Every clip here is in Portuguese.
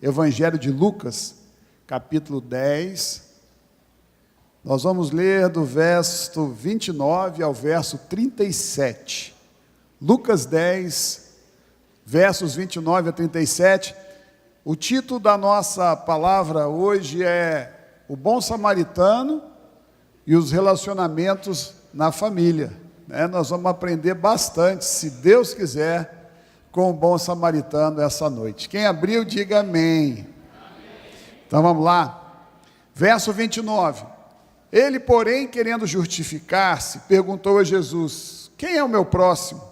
Evangelho de Lucas, capítulo 10. Nós vamos ler do verso 29 ao verso 37. Lucas 10, versos 29 a 37. O título da nossa palavra hoje é O Bom Samaritano e os Relacionamentos na Família. Nós vamos aprender bastante, se Deus quiser, com o Bom Samaritano essa noite. Quem abriu, diga amém. Então vamos lá. Verso 29. Ele, porém, querendo justificar-se, perguntou a Jesus: quem é o meu próximo?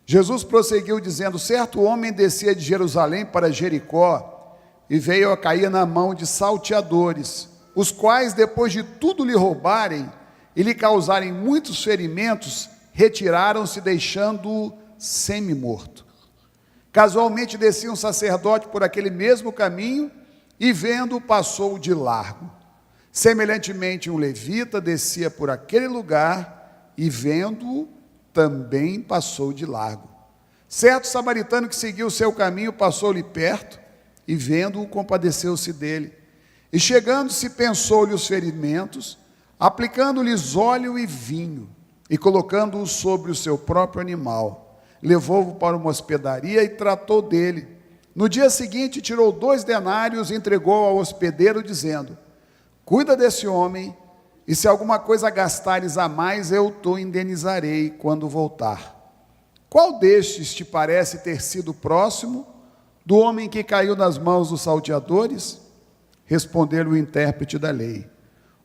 Jesus prosseguiu dizendo: certo homem descia de Jerusalém para Jericó e veio a cair na mão de salteadores, os quais, depois de tudo lhe roubarem e lhe causarem muitos ferimentos, retiraram-se, deixando-o semi-morto. Casualmente descia um sacerdote por aquele mesmo caminho e, vendo-o, passou de largo. Semelhantemente, um levita descia por aquele lugar e, vendo-o, também passou de largo. Certo samaritano que seguiu o seu caminho passou-lhe perto e, vendo-o, compadeceu-se dele. E, chegando-se, pensou-lhe os ferimentos, aplicando-lhes óleo e vinho e colocando-o sobre o seu próprio animal. Levou-o para uma hospedaria e tratou dele. No dia seguinte, tirou 2 denários e entregou ao hospedeiro, dizendo: cuida desse homem, e se alguma coisa gastares a mais, eu te indenizarei quando voltar. Qual destes te parece ter sido próximo do homem que caiu nas mãos dos salteadores? Respondeu o intérprete da lei: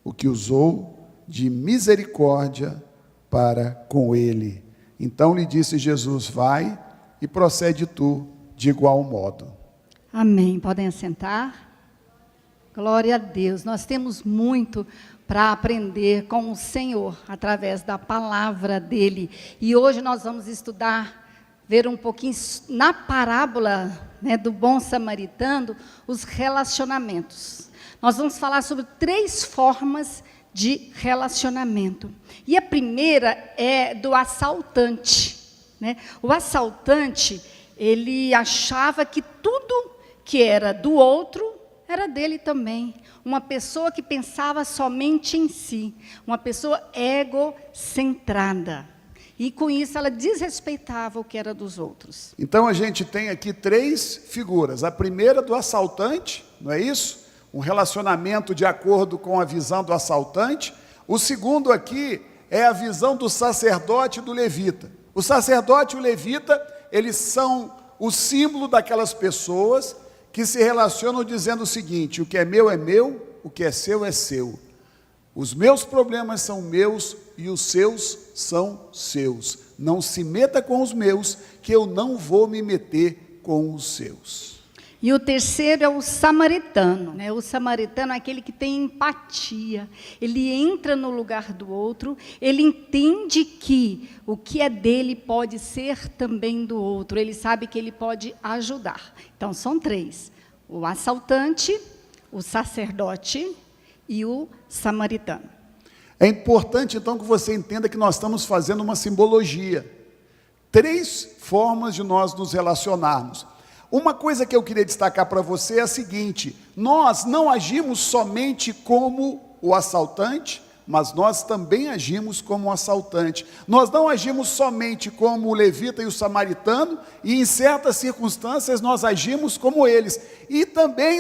o que usou de misericórdia para com ele. Então lhe disse Jesus: vai e procede tu de igual modo. Amém. Podem assentar. Glória a Deus. Nós temos muito para aprender com o Senhor através da palavra dele. E hoje nós vamos estudar, ver um pouquinho na parábola, do bom samaritano, os relacionamentos. Nós vamos falar sobre 3 formas de relacionamento. E a primeira é do assaltante. O assaltante, ele achava que tudo que era do outro era dele também. Uma pessoa que pensava somente em si, uma pessoa egocentrada. E com isso ela desrespeitava o que era dos outros. Então a gente tem aqui 3 figuras. A primeira do assaltante, não é isso? Um relacionamento de acordo com a visão do assaltante. O segundo aqui é a visão do sacerdote e do levita. O sacerdote e o levita, eles são o símbolo daquelas pessoas que se relacionam dizendo o seguinte: o que é meu, o que é seu. Os meus problemas são meus e os seus são seus. Não se meta com os meus, que eu não vou me meter com os seus. E o terceiro é o samaritano. O samaritano é aquele que tem empatia. Ele entra no lugar do outro, ele entende que o que é dele pode ser também do outro. Ele sabe que ele pode ajudar. Então, são 3. O assaltante, o sacerdote e o samaritano. É importante, então, que você entenda que nós estamos fazendo uma simbologia. 3 formas de nós nos relacionarmos. Uma coisa que eu queria destacar para você é a seguinte: nós não agimos somente como o assaltante, mas nós também agimos como o assaltante. Nós não agimos somente como o levita e o samaritano, e em certas circunstâncias nós agimos como eles. E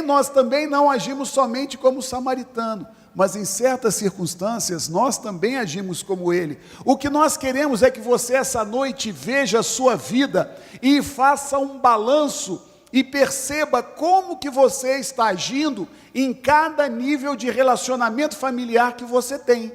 nós também não agimos somente como o samaritano, mas em certas circunstâncias nós também agimos como ele. O que nós queremos é que você essa noite veja a sua vida e faça um balanço e perceba como que você está agindo em cada nível de relacionamento familiar que você tem.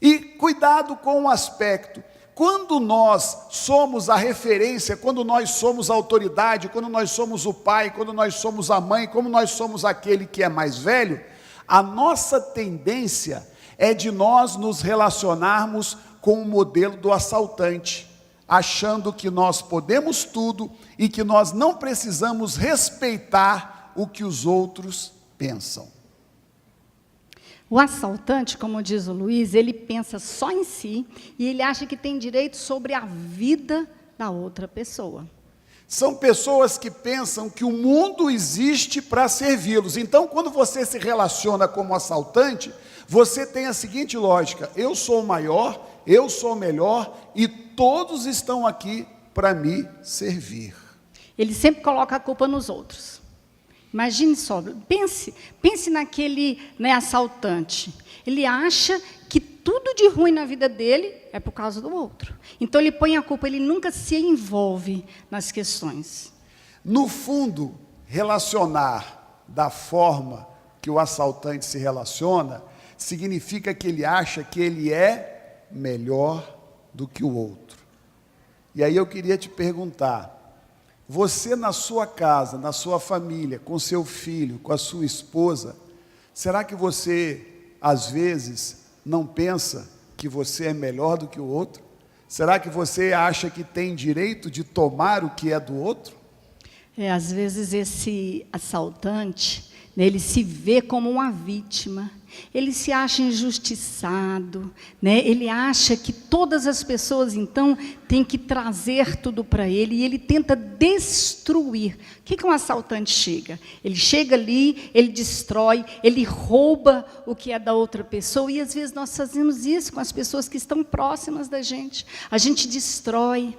E cuidado com o aspecto: quando nós somos a referência, quando nós somos a autoridade, quando nós somos o pai, quando nós somos a mãe, como nós somos aquele que é mais velho, a nossa tendência é de nós nos relacionarmos com o modelo do assaltante, achando que nós podemos tudo e que nós não precisamos respeitar o que os outros pensam. O assaltante, como diz o Luiz, ele pensa só em si e ele acha que tem direito sobre a vida da outra pessoa. São pessoas que pensam que o mundo existe para servi-los. Então, quando você se relaciona como assaltante, você tem a seguinte lógica: eu sou o maior, eu sou o melhor e todos estão aqui para me servir. Ele sempre coloca a culpa nos outros. Imagine só, pense naquele, assaltante. Ele acha que tudo de ruim na vida dele é por causa do outro. Então ele põe a culpa, ele nunca se envolve nas questões. No fundo, relacionar da forma que o assaltante se relaciona, significa que ele acha que ele é melhor do que o outro. E aí eu queria te perguntar, você na sua casa, na sua família, com seu filho, com a sua esposa, será que você, às vezes, não pensa que você é melhor do que o outro? Será que você acha que tem direito de tomar o que é do outro? Às vezes esse assaltante, ele se vê como uma vítima, ele se acha injustiçado, ele acha que todas as pessoas, então, têm que trazer tudo para ele, e ele tenta destruir. O que um assaltante chega? Ele chega ali, ele destrói, ele rouba o que é da outra pessoa, e às vezes nós fazemos isso com as pessoas que estão próximas da gente. A gente destrói.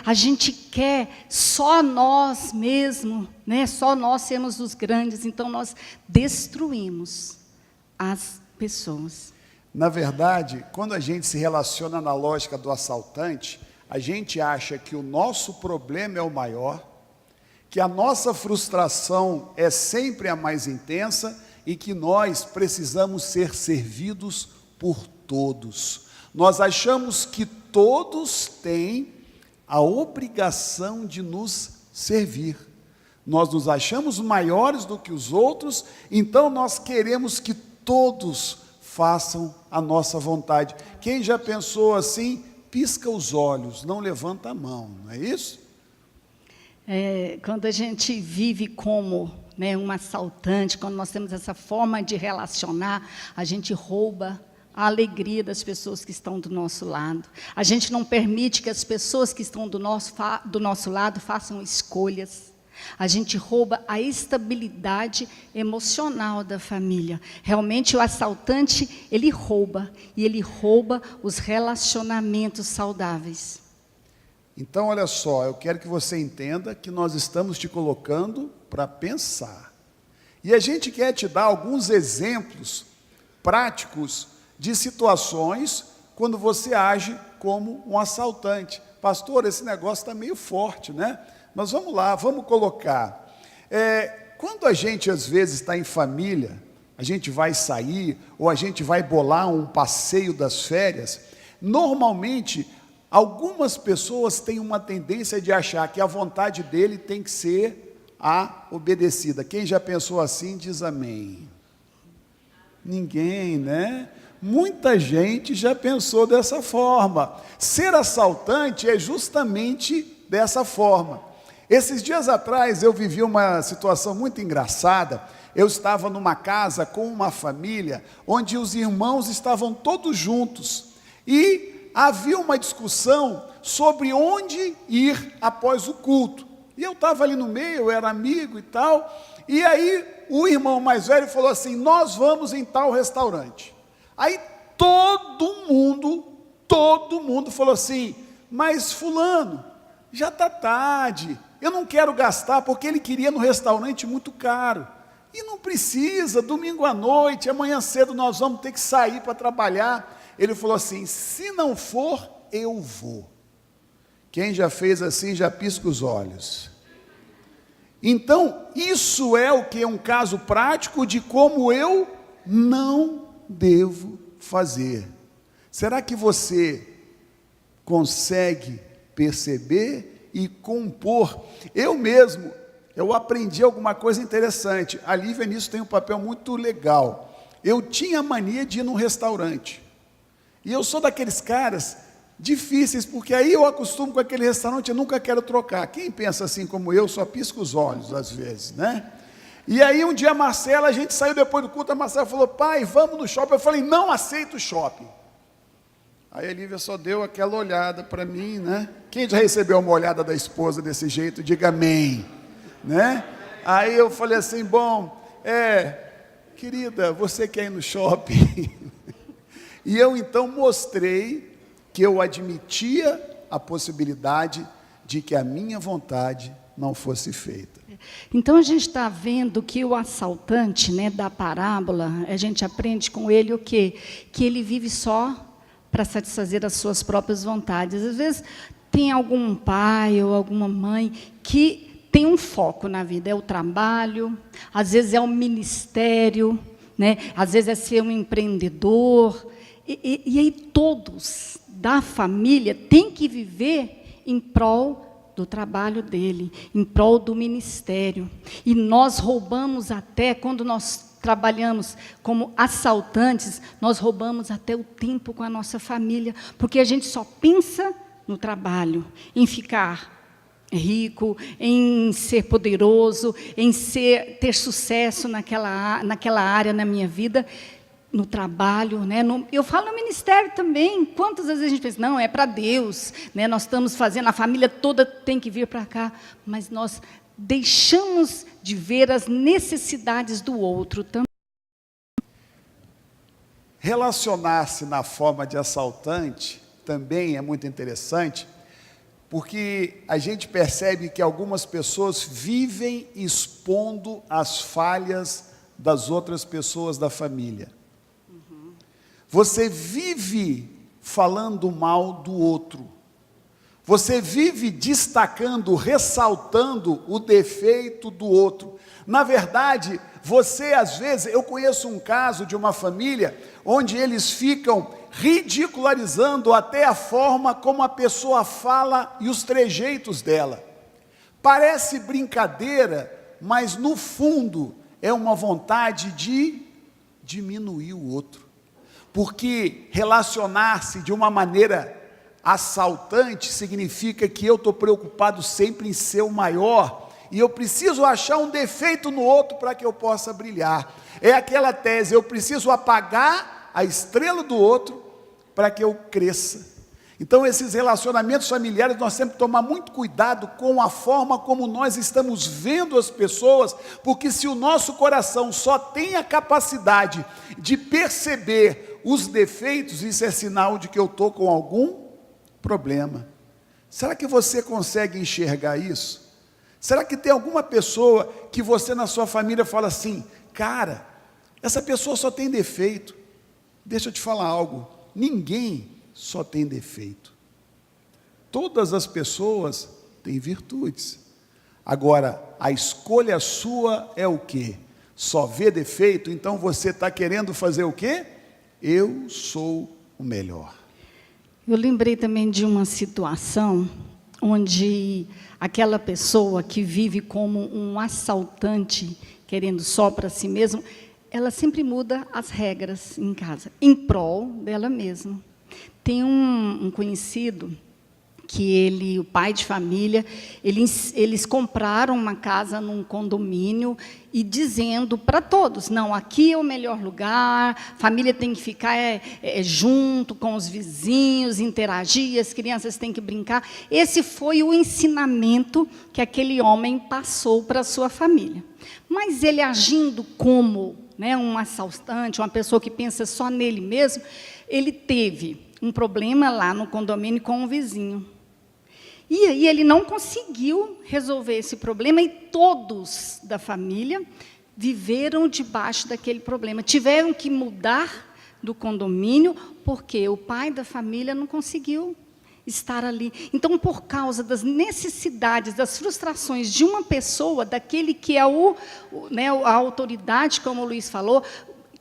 A gente quer só nós mesmos, só nós sermos os grandes, então nós destruímos as pessoas. Na verdade, quando a gente se relaciona na lógica do assaltante, a gente acha que o nosso problema é o maior, que a nossa frustração é sempre a mais intensa e que nós precisamos ser servidos por todos. Nós achamos que todos têm a obrigação de nos servir. Nós nos achamos maiores do que os outros, então nós queremos que todos façam a nossa vontade. Quem já pensou assim, pisca os olhos, não levanta a mão, não é isso? Quando a gente vive como um assaltante, quando nós temos essa forma de relacionar, a gente rouba a alegria das pessoas que estão do nosso lado. A gente não permite que as pessoas que estão do nosso lado façam escolhas. A gente rouba a estabilidade emocional da família. Realmente o assaltante, ele rouba, e ele rouba os relacionamentos saudáveis. Então, olha só, eu quero que você entenda que nós estamos te colocando para pensar. E a gente quer te dar alguns exemplos práticos de situações quando você age como um assaltante. Pastor, esse negócio está meio forte, né? Mas vamos lá, vamos colocar. Quando a gente, às vezes, está em família, a gente vai sair, ou a gente vai bolar um passeio das férias, normalmente, algumas pessoas têm uma tendência de achar que a vontade dele tem que ser a obedecida. Quem já pensou assim, diz amém. Ninguém, né? Muita gente já pensou dessa forma. Ser assaltante é justamente dessa forma. Esses dias atrás eu vivi uma situação muito engraçada. Eu estava numa casa com uma família, onde os irmãos estavam todos juntos. E havia uma discussão sobre onde ir após o culto. E eu estava ali no meio, eu era amigo e tal. E aí o irmão mais velho falou assim, nós vamos em tal restaurante. Aí todo mundo falou assim, mas fulano, já está tarde, eu não quero gastar, porque ele queria no restaurante muito caro. E não precisa, domingo à noite, amanhã cedo nós vamos ter que sair para trabalhar. Ele falou assim, se não for, eu vou. Quem já fez assim, já pisca os olhos. Então, isso é o que é um caso prático de como eu não devo fazer. Será que você consegue perceber e compor? Eu aprendi alguma coisa interessante. A Lívia nisso tem um papel muito legal. Eu tinha mania de ir num restaurante. E eu sou daqueles caras difíceis, porque aí eu acostumo com aquele restaurante, eu nunca quero trocar. Quem pensa assim como eu, só pisca os olhos às vezes, né? E aí um dia a Marcela, a gente saiu depois do culto, a Marcela falou, pai, vamos no shopping. Eu falei, não aceito shopping. Aí a Lívia só deu aquela olhada para mim, né? Quem já recebeu uma olhada da esposa desse jeito, diga amém, né? Aí eu falei assim, bom, querida, você quer ir no shopping? E eu então mostrei que eu admitia a possibilidade de que a minha vontade não fosse feita. Então a gente está vendo que o assaltante, né, da parábola, a gente aprende com ele o quê? Que ele vive só para satisfazer as suas próprias vontades. Às vezes tem algum pai ou alguma mãe que tem um foco na vida, é o trabalho, às vezes é o ministério, né? Às vezes é ser um empreendedor, e aí todos da família têm que viver em prol do trabalho dele, em prol do ministério. E nós roubamos até, quando nós trabalhamos como assaltantes, nós roubamos até o tempo com a nossa família, porque a gente só pensa no trabalho, em ficar rico, em ser poderoso, em ter sucesso naquela área na minha vida, no trabalho, né? Eu falo no ministério também. Quantas vezes a gente pensa, não, é para Deus, né? Nós estamos fazendo, a família toda tem que vir para cá, mas nós deixamos de ver as necessidades do outro também. Relacionar-se na forma de assaltante também é muito interessante, porque a gente percebe que algumas pessoas vivem expondo as falhas das outras pessoas da família. Você vive falando mal do outro. Você vive destacando, ressaltando o defeito do outro. Na verdade, você às vezes, eu conheço um caso de uma família onde eles ficam ridicularizando até a forma como a pessoa fala e os trejeitos dela. Parece brincadeira, mas no fundo é uma vontade de diminuir o outro. Porque relacionar-se de uma maneira assaltante significa que eu estou preocupado sempre em ser o maior, e eu preciso achar um defeito no outro para que eu possa brilhar. É aquela tese, eu preciso apagar a estrela do outro para que eu cresça. Então esses relacionamentos familiares, nós temos que tomar muito cuidado com a forma como nós estamos vendo as pessoas, porque se o nosso coração só tem a capacidade de perceber os defeitos, isso é sinal de que eu estou com algum problema. Será que você consegue enxergar isso? Será que tem alguma pessoa que você na sua família fala assim, cara, essa pessoa só tem defeito? Deixa eu te falar algo, ninguém só tem defeito. Todas as pessoas têm virtudes. Agora, a escolha sua é o quê? Só ver defeito? Então você está querendo fazer o quê? Eu sou o melhor. Eu lembrei também de uma situação onde aquela pessoa que vive como um assaltante, querendo só para si mesmo, ela sempre muda as regras em casa, em prol dela mesma. Tem um conhecido que o pai de família, eles compraram uma casa num condomínio e dizendo para todos, não, aqui é o melhor lugar, família tem que ficar junto com os vizinhos, interagir, as crianças têm que brincar. Esse foi o ensinamento que aquele homem passou para a sua família. Mas ele agindo como, né, um assaltante, uma pessoa que pensa só nele mesmo, ele teve um problema lá no condomínio com um vizinho. E aí ele não conseguiu resolver esse problema e todos da família viveram debaixo daquele problema. Tiveram que mudar do condomínio porque o pai da família não conseguiu estar ali. Então, por causa das necessidades, das frustrações de uma pessoa, daquele que é a autoridade, como o Luiz falou,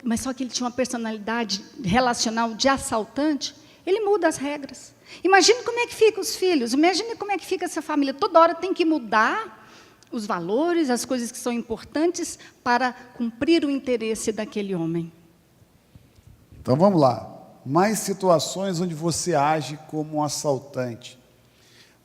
mas só que ele tinha uma personalidade relacional de assaltante, ele muda as regras. Imagine como é que ficam os filhos, imagine como é que fica essa família. Toda hora tem que mudar os valores, as coisas que são importantes para cumprir o interesse daquele homem. Então vamos lá. Mais situações onde você age como um assaltante.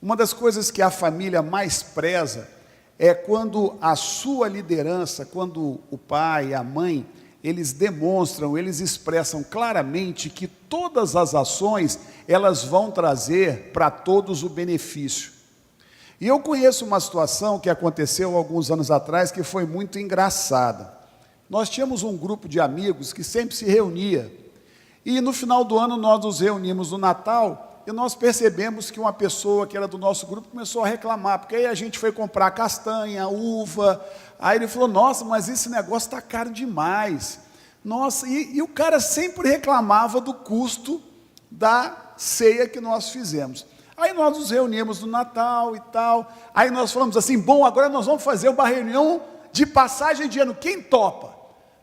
Uma das coisas que a família mais preza é quando a sua liderança, quando o pai, a mãe, eles demonstram, eles expressam claramente que todas as ações, elas vão trazer para todos o benefício. E eu conheço uma situação que aconteceu alguns anos atrás, que foi muito engraçada. Nós tínhamos um grupo de amigos que sempre se reunia, e no final do ano nós nos reunimos no Natal, e nós percebemos que uma pessoa que era do nosso grupo começou a reclamar, porque aí a gente foi comprar castanha, uva, aí ele falou, nossa, mas esse negócio está caro demais. Nossa, e o cara sempre reclamava do custo da ceia que nós fizemos. Aí nós nos reunimos no Natal e tal, aí nós falamos assim, bom, agora nós vamos fazer uma reunião de passagem de ano, quem topa?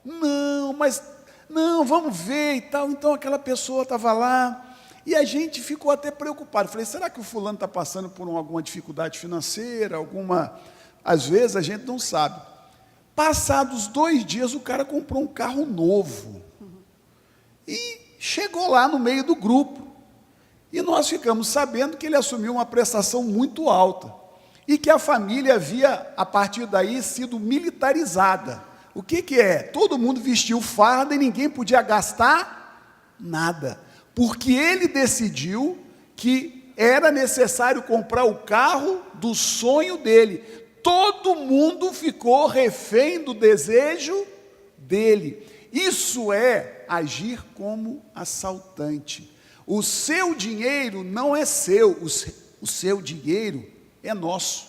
Não, vamos ver e tal. Então aquela pessoa estava lá, e a gente ficou até preocupado. Falei, será que o fulano está passando por alguma dificuldade financeira, às vezes a gente não sabe. Passados 2 dias, o cara comprou um carro novo, e chegou lá no meio do grupo, e nós ficamos sabendo que ele assumiu uma prestação muito alta, e que a família havia, a partir daí, sido militarizada. O que é? Todo mundo vestiu farda e ninguém podia gastar nada, porque ele decidiu que era necessário comprar o carro do sonho dele. Todo mundo ficou refém do desejo dele. Isso é agir como assaltante. O seu dinheiro não é seu, o seu dinheiro é nosso.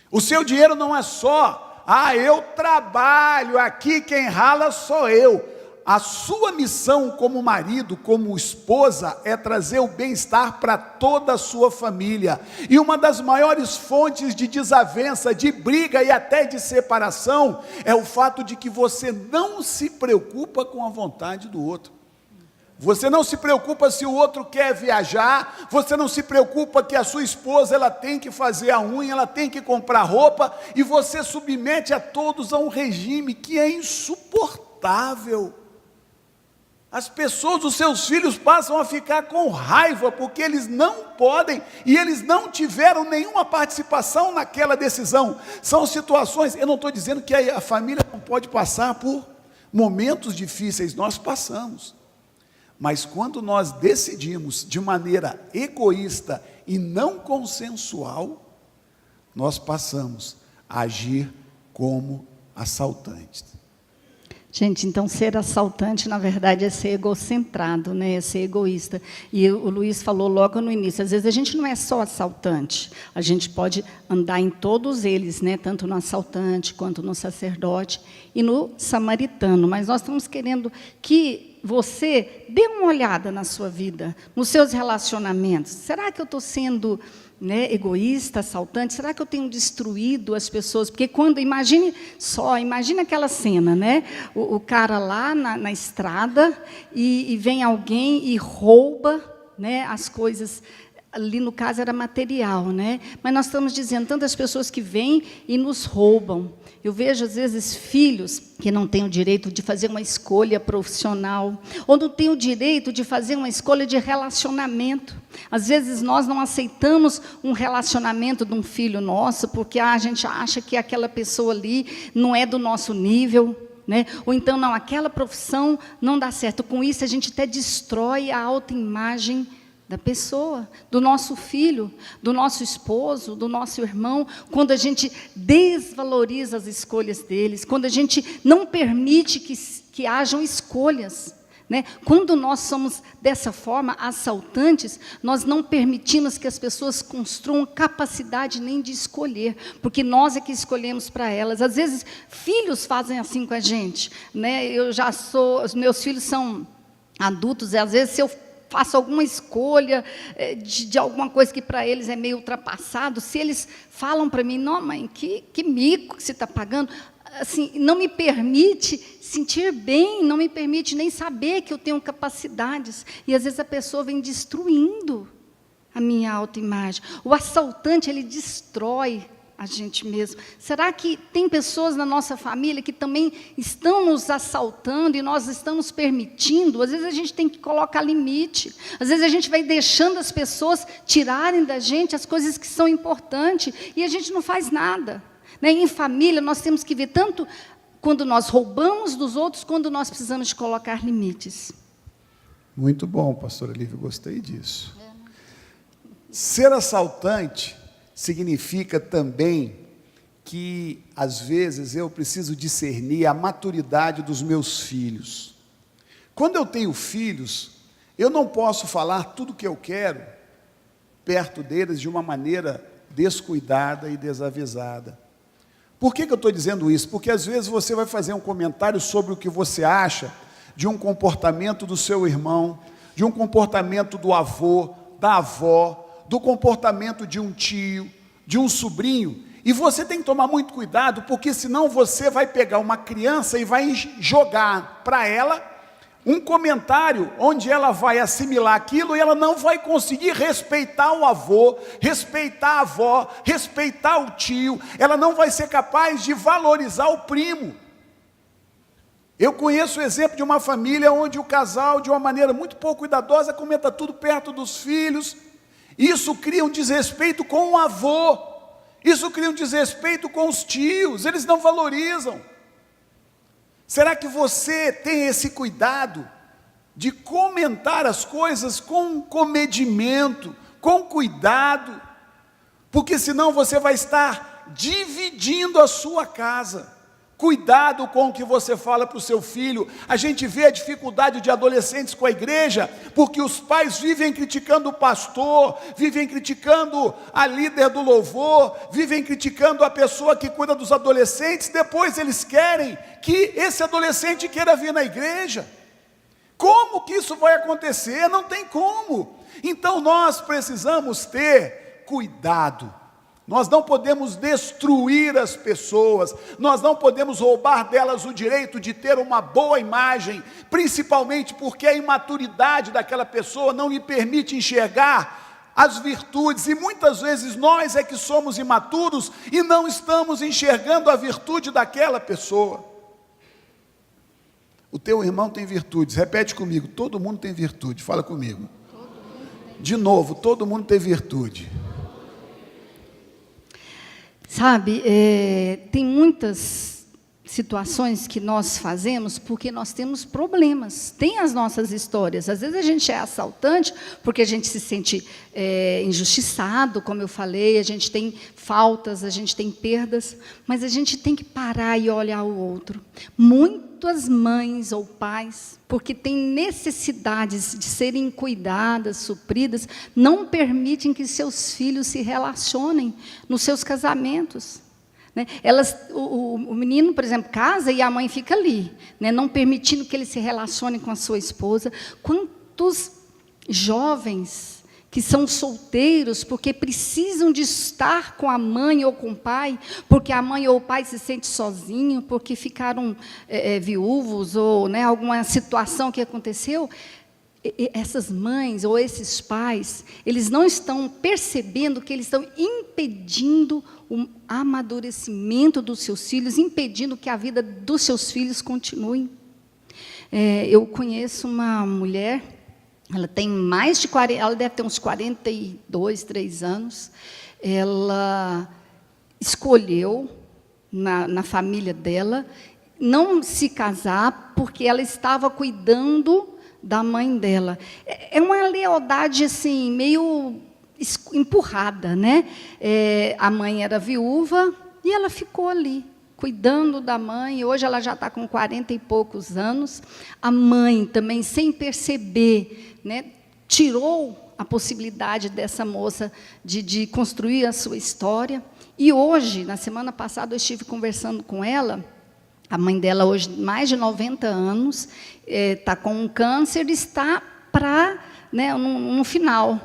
O seu dinheiro não é só, eu trabalho, aqui quem rala sou eu. A sua missão como marido, como esposa, é trazer o bem-estar para toda a sua família. E uma das maiores fontes de desavença, de briga e até de separação, é o fato de que você não se preocupa com a vontade do outro. Você não se preocupa se o outro quer viajar, você não se preocupa que a sua esposa ela tem que fazer a unha, ela tem que comprar roupa, e você submete a todos a um regime que é insuportável. As pessoas, os seus filhos passam a ficar com raiva, porque eles não podem, e eles não tiveram nenhuma participação naquela decisão. São situações, eu não estou dizendo que a família não pode passar por momentos difíceis, nós passamos. Mas quando nós decidimos de maneira egoísta e não consensual, nós passamos a agir como assaltantes. Gente, então ser assaltante, na verdade, é ser egocentrado, né? É ser egoísta. E o Luiz falou logo no início, às vezes a gente não é só assaltante, a gente pode andar em todos eles, né? Tanto no assaltante, quanto no sacerdote e no samaritano. Mas nós estamos querendo que você dê uma olhada na sua vida, nos seus relacionamentos. Será que eu estou sendo egoísta, assaltante? Será que eu tenho destruído as pessoas? Porque imagine aquela cena, né? O cara lá na estrada, e vem alguém e rouba, né, as coisas. Ali no caso era material, né? Mas nós estamos dizendo, tantas pessoas que vêm e nos roubam. Eu vejo às vezes filhos que não têm o direito de fazer uma escolha profissional, ou não têm o direito de fazer uma escolha de relacionamento. Às vezes nós não aceitamos um relacionamento de um filho nosso, porque a gente acha que aquela pessoa ali não é do nosso nível, né? Ou então, não, aquela profissão não dá certo. Com isso a gente até destrói a autoimagem da pessoa, do nosso filho, do nosso esposo, do nosso irmão, quando a gente desvaloriza as escolhas deles, quando a gente não permite que hajam escolhas, né? Quando nós somos dessa forma assaltantes, nós não permitimos que as pessoas construam capacidade nem de escolher, porque nós é que escolhemos para elas. Às vezes filhos fazem assim com a gente, né? Os meus filhos são adultos, e às vezes se eu faço alguma escolha de alguma coisa que para eles é meio ultrapassado, se eles falam para mim, não, mãe, que mico que você está pagando, assim, não me permite sentir bem, não me permite nem saber que eu tenho capacidades, e às vezes a pessoa vem destruindo a minha autoimagem. O assaltante, ele destrói a gente mesmo. Será que tem pessoas na nossa família que também estão nos assaltando e nós estamos permitindo? Às vezes a gente tem que colocar limite. Às vezes a gente vai deixando as pessoas tirarem da gente as coisas que são importantes e a gente não faz nada, né? Em família nós temos que ver tanto quando nós roubamos dos outros, quando nós precisamos de colocar limites. Muito bom, pastora Lívia, gostei disso. Ser assaltante significa também que, às vezes, eu preciso discernir a maturidade dos meus filhos. Quando eu tenho filhos, eu não posso falar tudo o que eu quero perto deles de uma maneira descuidada e desavisada. Por que eu estou dizendo isso? Porque às vezes você vai fazer um comentário sobre o que você acha de um comportamento do seu irmão, de um comportamento do avô, da avó, do comportamento de um tio, de um sobrinho, e você tem que tomar muito cuidado, porque senão você vai pegar uma criança e vai jogar para ela um comentário onde ela vai assimilar aquilo e ela não vai conseguir respeitar o avô, respeitar a avó, respeitar o tio, ela não vai ser capaz de valorizar o primo. Eu conheço o exemplo de uma família onde o casal, de uma maneira muito pouco cuidadosa, comenta tudo perto dos filhos. Isso cria um desrespeito com o avô, isso cria um desrespeito com os tios, eles não valorizam. Será que você tem esse cuidado de comentar as coisas com comedimento, com cuidado? Porque senão você vai estar dividindo a sua casa. Cuidado com o que você fala para o seu filho. A gente vê a dificuldade de adolescentes com a igreja, porque os pais vivem criticando o pastor, vivem criticando a líder do louvor, vivem criticando a pessoa que cuida dos adolescentes, depois eles querem que esse adolescente queira vir na igreja. Como que isso vai acontecer? Não tem como. Então nós precisamos ter cuidado. Nós não podemos destruir as pessoas, nós não podemos roubar delas o direito de ter uma boa imagem, principalmente porque a imaturidade daquela pessoa não lhe permite enxergar as virtudes, e muitas vezes nós é que somos imaturos e não estamos enxergando a virtude daquela pessoa. O teu irmão tem virtudes, repete comigo, todo mundo tem virtude, fala comigo. De novo, todo mundo tem virtude. Sabe, tem muitas situações que nós fazemos porque nós temos problemas, tem as nossas histórias. Às vezes a gente é assaltante porque a gente se sente injustiçado, como eu falei, a gente tem faltas, a gente tem perdas, mas a gente tem que parar e olhar o outro. Muitas mães ou pais, porque têm necessidades de serem cuidadas, supridas, não permitem que seus filhos se relacionem nos seus casamentos. Né? O menino, por exemplo, casa e a mãe fica ali, né? Não permitindo que ele se relacione com a sua esposa. Quantos jovens que são solteiros porque precisam de estar com a mãe ou com o pai, porque a mãe ou o pai se sente sozinho, porque ficaram viúvos, ou né, alguma situação que aconteceu. Essas mães ou esses pais, eles não estão percebendo que eles estão impedindo o amadurecimento dos seus filhos, impedindo que a vida dos seus filhos continue. Eu conheço uma mulher, ela tem mais de 40, ela deve ter uns 42, 3 anos, ela escolheu, na família dela, não se casar, porque ela estava cuidando da mãe dela. É uma lealdade assim, meio empurrada, né? A mãe era viúva e ela ficou ali, cuidando da mãe. Hoje ela já está com 40 e poucos anos. A mãe também, sem perceber, né, tirou a possibilidade dessa moça de construir a sua história. E hoje, na semana passada, eu estive conversando com ela. A mãe dela, hoje, mais de 90 anos, está com um câncer, está para, né, no final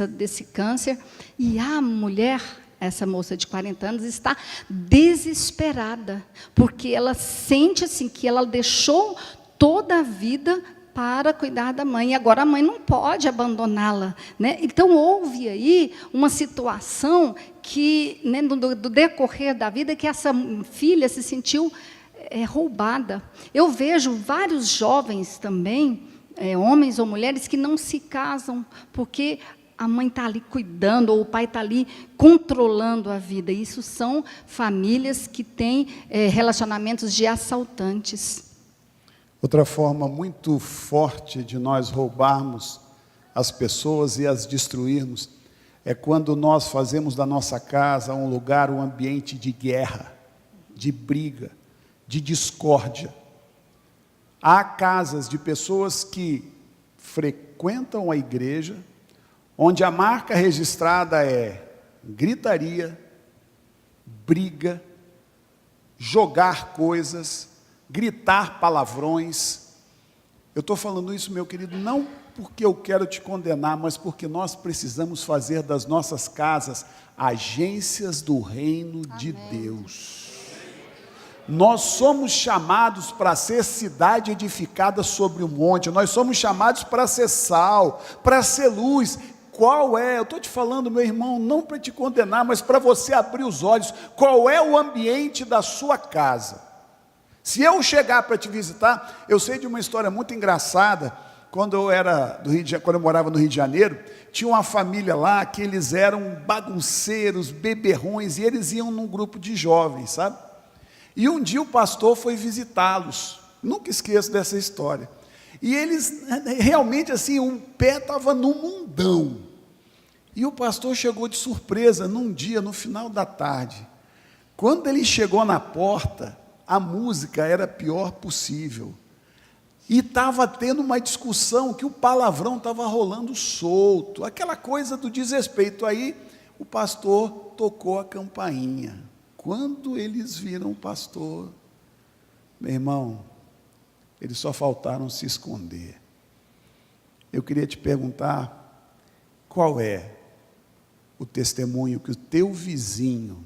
desse câncer. E a mulher, essa moça de 40 anos, está desesperada, porque ela sente assim, que ela deixou toda a vida para cuidar da mãe, e agora a mãe não pode abandoná-la, né? Então houve aí uma situação que, né, do decorrer da vida, que essa filha se sentiu roubada. Eu vejo vários jovens também, homens ou mulheres, que não se casam, porque a mãe está ali cuidando, ou o pai está ali controlando a vida. Isso são famílias que têm relacionamentos de assaltantes. Outra forma muito forte de nós roubarmos as pessoas e as destruirmos é quando nós fazemos da nossa casa um lugar, um ambiente de guerra, de briga, de discórdia. Há casas de pessoas que frequentam a igreja, onde a marca registrada é gritaria, briga, jogar coisas, gritar palavrões. Eu estou falando isso, meu querido, não porque eu quero te condenar, mas porque nós precisamos fazer das nossas casas agências do reino de Deus. Nós somos chamados para ser cidade edificada sobre o monte, nós somos chamados para ser sal, para ser luz. Qual é, eu estou te falando, meu irmão, não para te condenar, mas para você abrir os olhos, qual é o ambiente da sua casa? Se eu chegar para te visitar, eu sei de uma história muito engraçada. Quando eu morava no Rio de Janeiro, tinha uma família lá que eles eram bagunceiros, beberrões, e eles iam num grupo de jovens, sabe? E um dia o pastor foi visitá-los, nunca esqueço dessa história. E eles, realmente assim, o pé estava no mundão. E o pastor chegou de surpresa, num dia, no final da tarde. Quando ele chegou na porta, a música era a pior possível. E estava tendo uma discussão que o palavrão estava rolando solto, aquela coisa do desrespeito. Aí o pastor tocou a campainha. Quando eles viram o pastor, meu irmão, eles só faltaram se esconder. Eu queria te perguntar, qual é o testemunho que o teu vizinho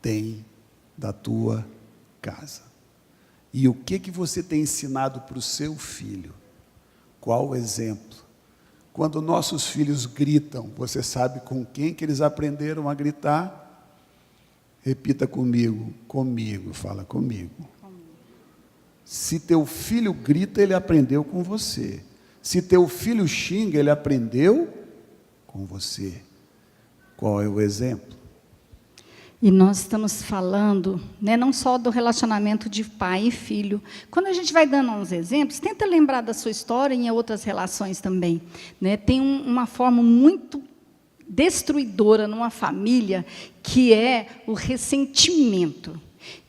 tem da tua casa? E o que você tem ensinado para o seu filho? Qual o exemplo? Quando nossos filhos gritam, você sabe com quem que eles aprenderam a gritar? Repita comigo, fala comigo. Se teu filho grita, ele aprendeu com você. Se teu filho xinga, ele aprendeu com você. Qual é o exemplo? E nós estamos falando, né, não só do relacionamento de pai e filho. Quando a gente vai dando uns exemplos, tenta lembrar da sua história e em outras relações também. Né? Tem uma forma muito destruidora numa família, que é o ressentimento.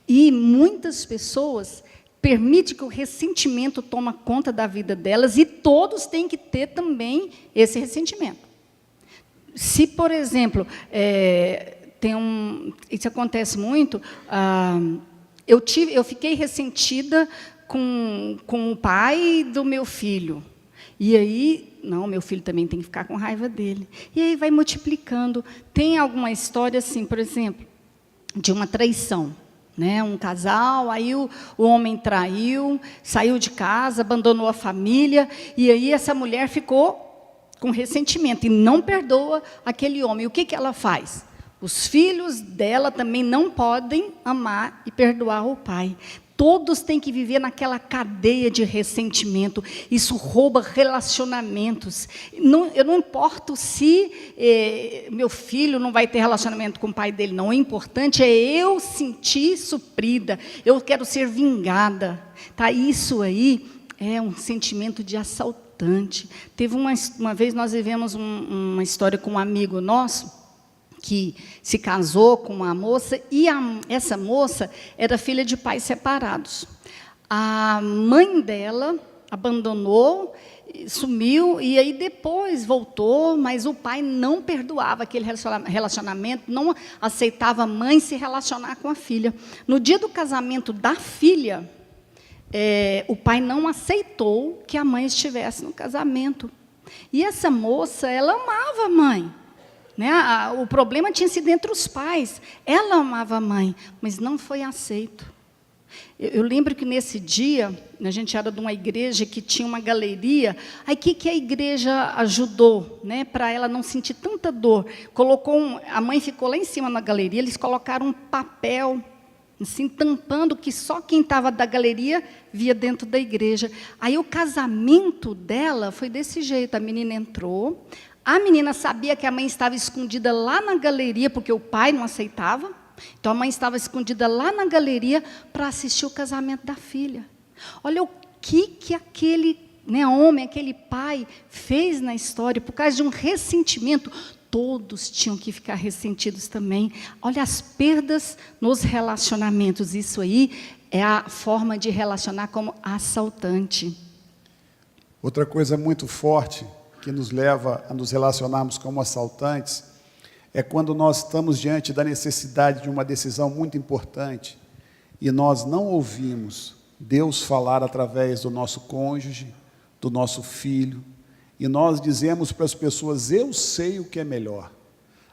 E muitas pessoas permitem que o ressentimento tome conta da vida delas, e todos têm que ter também esse ressentimento. Se, por exemplo, isso acontece muito, eu fiquei ressentida com o pai do meu filho, e aí, não, meu filho também tem que ficar com raiva dele, e aí vai multiplicando. Tem alguma história assim, por exemplo, de uma traição, né? Um casal, aí o homem traiu, saiu de casa, abandonou a família, e aí essa mulher ficou com ressentimento, e não perdoa aquele homem. O que ela faz? Os filhos dela também não podem amar e perdoar o pai. Todos têm que viver naquela cadeia de ressentimento. Isso rouba relacionamentos. Eu não importo se meu filho não vai ter relacionamento com o pai dele, não. O importante é eu sentir suprida. Eu quero ser vingada. Tá? Isso aí é um sentimento de assaltante. Teve uma vez nós vivemos uma história com um amigo nosso, que se casou com uma moça, e essa moça era filha de pais separados. A mãe dela abandonou, sumiu, e aí depois voltou, mas o pai não perdoava aquele relacionamento, não aceitava a mãe se relacionar com a filha. No dia do casamento da filha, o pai não aceitou que a mãe estivesse no casamento. E essa moça, ela amava a mãe. Né? O problema tinha sido entre os pais. Ela amava a mãe, mas não foi aceito. Eu lembro que nesse dia, a gente era de uma igreja que tinha uma galeria. Aí o que a igreja ajudou, né, para ela não sentir tanta dor? A mãe ficou lá em cima na galeria, eles colocaram um papel assim, tampando, que só quem estava da galeria via dentro da igreja. Aí o casamento dela foi desse jeito: a menina entrou, A menina sabia que a mãe estava escondida lá na galeria, porque o pai não aceitava. Então a mãe estava escondida lá na galeria para assistir o casamento da filha. Olha o que aquele homem, aquele pai fez na história, por causa de um ressentimento. Todos tinham que ficar ressentidos também. Olha as perdas nos relacionamentos. Isso aí é a forma de relacionar como assaltante. Outra coisa muito forte que nos leva a nos relacionarmos como assaltantes é quando nós estamos diante da necessidade de uma decisão muito importante e nós não ouvimos Deus falar através do nosso cônjuge, do nosso filho, e nós dizemos para as pessoas: eu sei o que é melhor.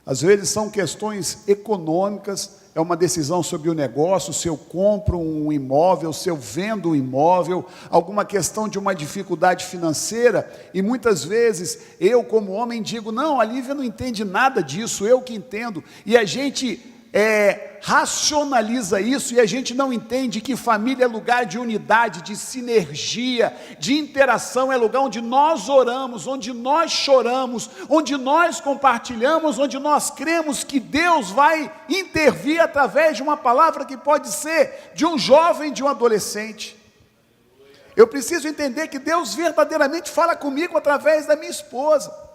Às vezes são questões econômicas, é uma decisão sobre o negócio, se eu compro um imóvel, se eu vendo um imóvel, alguma questão de uma dificuldade financeira, e muitas vezes eu como homem digo: não, a Lívia não entende nada disso, eu que entendo, e a gente racionaliza isso, e a gente não entende que família é lugar de unidade, de sinergia, de interação, é lugar onde nós oramos, onde nós choramos, onde nós compartilhamos, onde nós cremos que Deus vai intervir através de uma palavra que pode ser de um jovem, de um adolescente. Eu preciso entender que Deus verdadeiramente fala comigo através da minha esposa.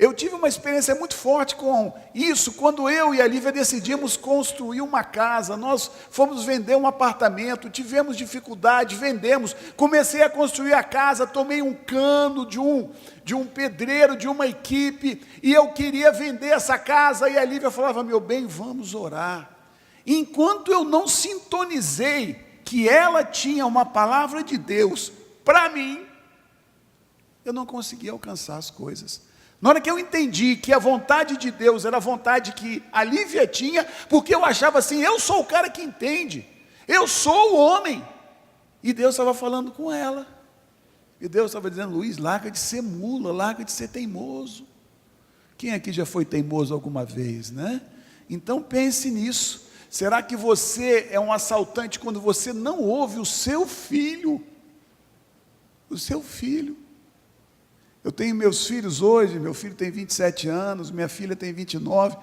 Eu tive uma experiência muito forte com isso, quando eu e a Lívia decidimos construir uma casa. Nós fomos vender um apartamento, tivemos dificuldade, vendemos, comecei a construir a casa, tomei um cano de um pedreiro, de uma equipe, e eu queria vender essa casa, e a Lívia falava: meu bem, vamos orar. Enquanto eu não sintonizei que ela tinha uma palavra de Deus para mim, eu não conseguia alcançar as coisas. Na hora que eu entendi que a vontade de Deus era a vontade que a Lívia tinha, porque eu achava assim: eu sou o cara que entende, eu sou o homem, e Deus estava falando com ela, e Deus estava dizendo: Luiz, larga de ser mula, larga de ser teimoso. Quem aqui já foi teimoso alguma vez, né? Então pense nisso. Será que você é um assaltante quando você não ouve o seu filho? O seu filho. Eu tenho meus filhos hoje, meu filho tem 27 anos, minha filha tem 29,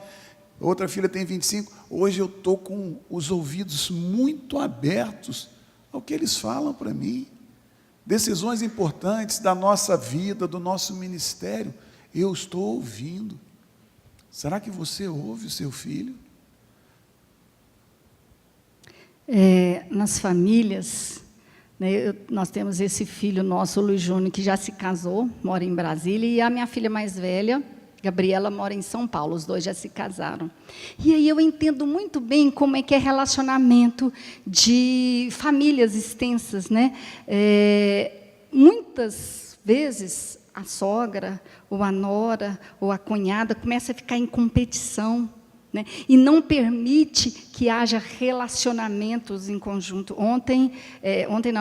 outra filha tem 25. Hoje eu estou com os ouvidos muito abertos ao que eles falam para mim. Decisões importantes da nossa vida, do nosso ministério, eu estou ouvindo. Será que você ouve o seu filho? Nas famílias, nós temos esse filho nosso, o Luiz Júnior, que já se casou, mora em Brasília, e a minha filha mais velha, Gabriela, mora em São Paulo, os dois já se casaram. E aí eu entendo muito bem como é que é relacionamento de famílias extensas, né? Muitas vezes a sogra, ou a nora, ou a cunhada começa a ficar em competição, né? E não permite que haja relacionamentos em conjunto.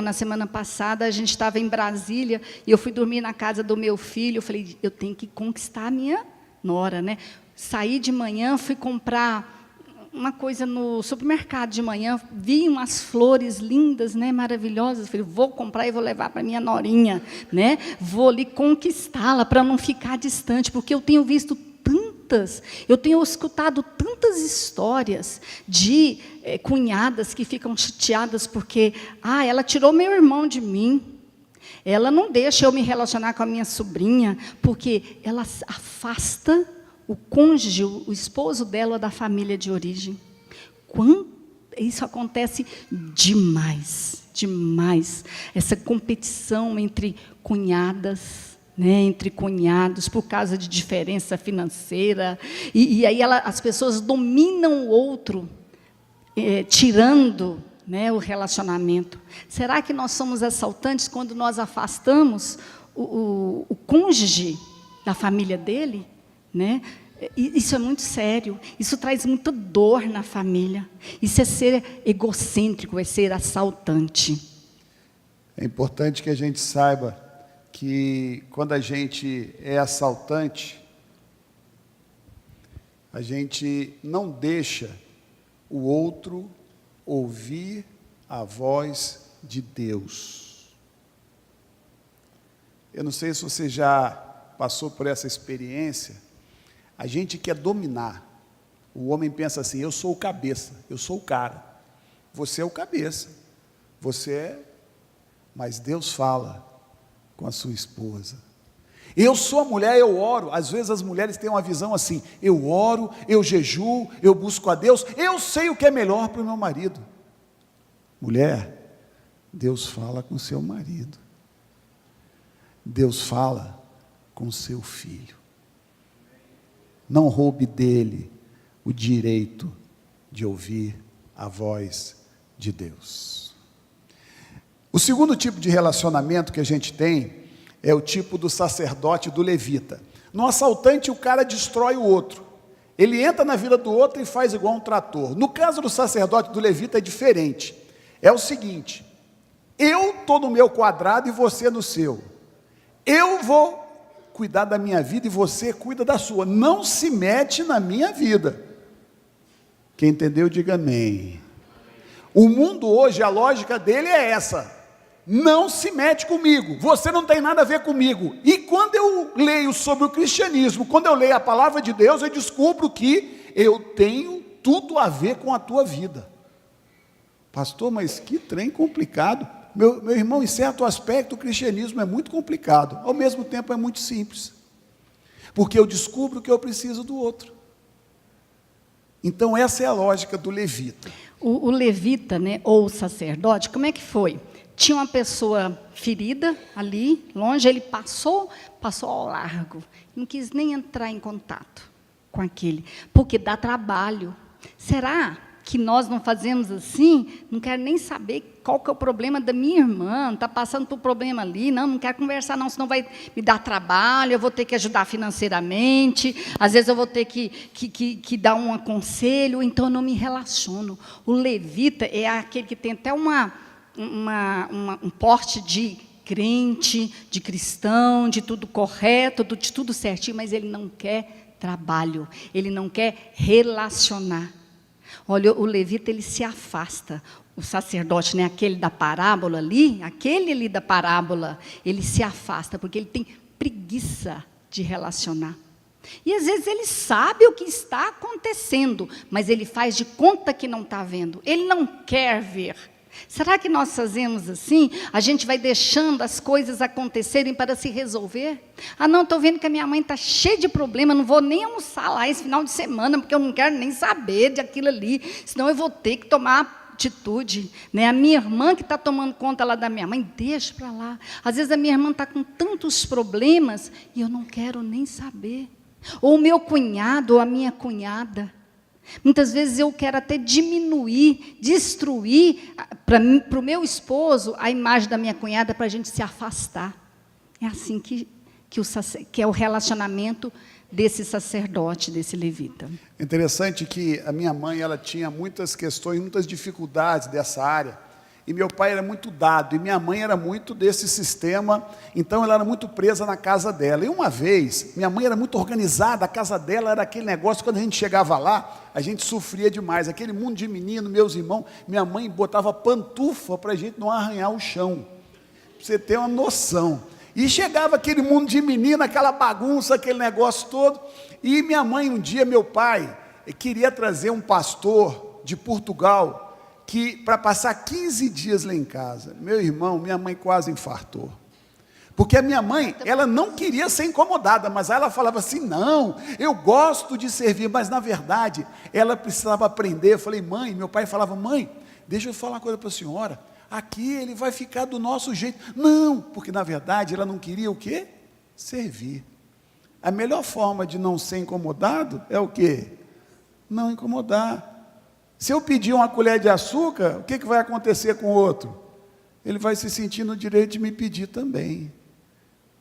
Na semana passada, a gente estava em Brasília, e eu fui dormir na casa do meu filho. Eu falei: eu tenho que conquistar a minha nora, né? Saí de manhã, fui comprar uma coisa no supermercado de manhã, vi umas flores lindas, né, maravilhosas. Falei: vou comprar e vou levar para minha norinha, né? Vou ali conquistá-la para não ficar distante, porque eu tenho visto eu tenho escutado tantas histórias de cunhadas que ficam chateadas porque ela tirou meu irmão de mim, ela não deixa eu me relacionar com a minha sobrinha, porque ela afasta o cônjuge, o esposo dela, da família de origem. Isso acontece demais, demais, essa competição entre cunhadas, entre cunhados, por causa de diferença financeira, e aí as pessoas dominam o outro, tirando, o relacionamento. Será que nós somos assaltantes quando nós afastamos o cônjuge da família dele? Isso é muito sério, isso traz muita dor na família, isso é ser egocêntrico, é ser assaltante. É importante que a gente saiba que quando a gente é assaltante, a gente não deixa o outro ouvir a voz de Deus. Eu não sei se você já passou por essa experiência, a gente quer dominar. O homem pensa assim, eu sou o cabeça, eu sou o cara. Você é o cabeça, mas Deus fala com a sua esposa. Eu sou a mulher, eu oro. Às vezes as mulheres têm uma visão assim, eu oro, eu jejuo, eu busco a Deus, eu sei o que é melhor para o meu marido. Mulher, Deus fala com seu marido. Deus fala com seu filho. Não roube dele o direito de ouvir a voz de Deus. O segundo tipo de relacionamento que a gente tem é o tipo do sacerdote e do levita. No assaltante, o cara destrói o outro. Ele entra na vida do outro e faz igual um trator. No caso do sacerdote e do levita é diferente. É o seguinte, eu estou no meu quadrado e você no seu. Eu vou cuidar da minha vida e você cuida da sua. Não se mete na minha vida. Quem entendeu, diga amém. O mundo hoje, a lógica dele é essa. Não se mete comigo, você não tem nada a ver comigo. E quando eu leio sobre o cristianismo, quando eu leio a palavra de Deus, eu descubro que eu tenho tudo a ver com a tua vida. Pastor, mas que trem complicado. Meu irmão, em certo aspecto, o cristianismo é muito complicado, ao mesmo tempo é muito simples. Porque eu descubro que eu preciso do outro. Então essa é a lógica do levita. O levita, né, ou o sacerdote, como é que foi? Tinha uma pessoa ferida ali, longe, ele passou ao largo, não quis nem entrar em contato com aquele, porque dá trabalho. Será que nós não fazemos assim? Não quero nem saber qual que é o problema da minha irmã, está passando por problema ali, não quero conversar não, senão vai me dar trabalho, eu vou ter que ajudar financeiramente, às vezes eu vou ter que dar um conselho, então eu não me relaciono. O levita é aquele que tem até um porte de crente, de cristão, de tudo correto, de tudo certinho, mas ele não quer trabalho, ele não quer relacionar. Olha, o levita, ele se afasta. O sacerdote, né, aquele da parábola ali, ele se afasta, porque ele tem preguiça de relacionar. E às vezes ele sabe o que está acontecendo, mas ele faz de conta que não está vendo, ele não quer ver. Será que nós fazemos assim? A gente vai deixando as coisas acontecerem para se resolver? Ah, não, estou vendo que a minha mãe está cheia de problema, não vou nem almoçar lá esse final de semana, porque eu não quero nem saber de aquilo ali, senão eu vou ter que tomar atitude, né? A minha irmã que está tomando conta lá da minha mãe, deixa para lá. Às vezes a minha irmã está com tantos problemas e eu não quero nem saber. Ou o meu cunhado ou a minha cunhada. Muitas vezes eu quero até diminuir, destruir para o meu esposo a imagem da minha cunhada para a gente se afastar. É assim que é o relacionamento desse sacerdote, desse levita. Interessante que a minha mãe, ela tinha muitas questões, muitas dificuldades dessa área, e meu pai era muito dado, e minha mãe era muito desse sistema, então ela era muito presa na casa dela. E uma vez, minha mãe era muito organizada, a casa dela era aquele negócio, quando a gente chegava lá, a gente sofria demais, aquele mundo de menino, meus irmãos, minha mãe botava pantufa para a gente não arranhar o chão, para você ter uma noção. E chegava aquele mundo de menino, aquela bagunça, aquele negócio todo. E minha mãe, um dia, meu pai, queria trazer um pastor de Portugal, para passar 15 dias lá em casa. Meu irmão, minha mãe quase infartou. Porque a minha mãe, ela não queria ser incomodada, mas ela falava assim, não, eu gosto de servir, mas na verdade, ela precisava aprender. Eu falei, mãe, meu pai falava, mãe, deixa eu falar uma coisa para a senhora, aqui ele vai ficar do nosso jeito. Não, porque na verdade ela não queria o quê? Servir. A melhor forma de não ser incomodado é o quê? Não incomodar. Se eu pedir uma colher de açúcar, o que vai acontecer com o outro? Ele vai se sentir no direito de me pedir também.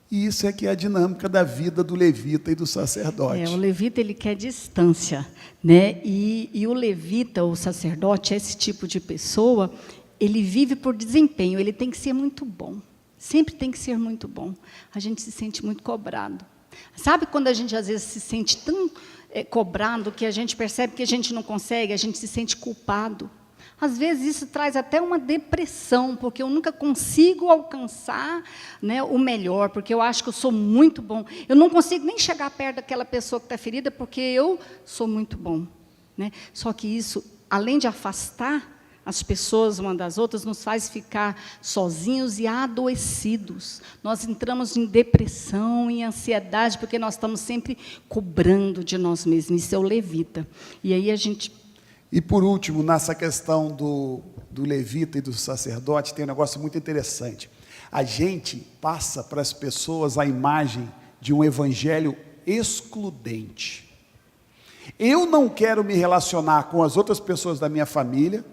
E isso é que é a dinâmica da vida do levita e do sacerdote. O levita, ele quer distância, né? E o levita, o sacerdote, esse tipo de pessoa, ele vive por desempenho, ele tem que ser muito bom. Sempre tem que ser muito bom. A gente se sente muito cobrado. Sabe quando a gente às vezes se sente tão cobrado que a gente percebe que a gente não consegue, a gente se sente culpado. Às vezes isso traz até uma depressão, porque eu nunca consigo alcançar, né, o melhor, porque eu acho que eu sou muito bom. Eu não consigo nem chegar perto daquela pessoa que está ferida, porque eu sou muito bom, né? Só que isso, além de afastar as pessoas uma das outras, nos faz ficar sozinhos e adoecidos. Nós entramos em depressão, em ansiedade, porque nós estamos sempre cobrando de nós mesmos. Isso é o levita. E aí a gente... E, por último, nessa questão do levita e do sacerdote, tem um negócio muito interessante. A gente passa para as pessoas a imagem de um evangelho excludente. Eu não quero me relacionar com as outras pessoas da minha família,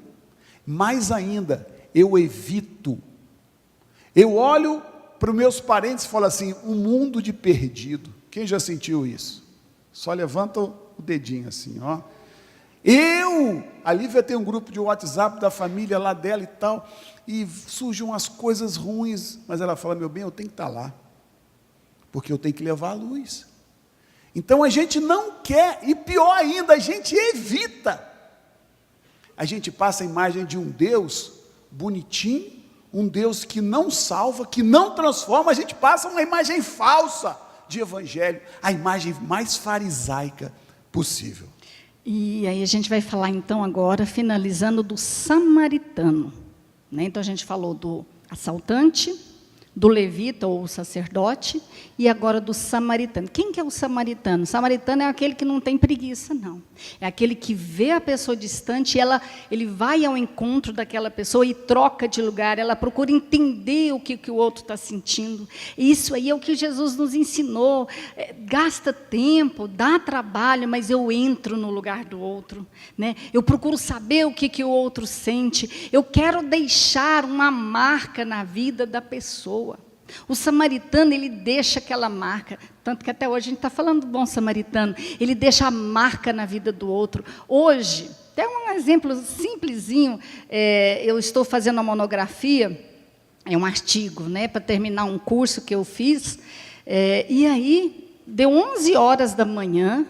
mais ainda, eu evito. Eu olho para os meus parentes e falo assim, um mundo de perdido. Quem já sentiu isso? Só levanta o dedinho assim, ó. A Lívia tem um grupo de WhatsApp da família lá dela e tal, e surgem umas coisas ruins, mas ela fala, meu bem, eu tenho que estar lá, porque eu tenho que levar a luz. Então a gente não quer, e pior ainda, a gente evita. A gente passa a imagem de um Deus bonitinho, um Deus que não salva, que não transforma, a gente passa uma imagem falsa de evangelho, a imagem mais farisaica possível. E aí a gente vai falar então agora, finalizando, do samaritano, né? Então a gente falou do assaltante, do levita ou sacerdote, e agora do samaritano. Quem que é o samaritano? O samaritano é aquele que não tem preguiça, não. É aquele que vê a pessoa distante, ele vai ao encontro daquela pessoa e troca de lugar, ela procura entender o que o outro está sentindo. E isso aí é o que Jesus nos ensinou. Gasta tempo, dá trabalho, mas eu entro no lugar do outro, né? Eu procuro saber o que o outro sente. Eu quero deixar uma marca na vida da pessoa. O samaritano, ele deixa aquela marca, tanto que até hoje a gente está falando do bom samaritano, ele deixa a marca na vida do outro. Hoje, até um exemplo simplesinho, eu estou fazendo uma monografia, é um artigo, né, para terminar um curso que eu fiz, e aí, deu 11 horas da manhã,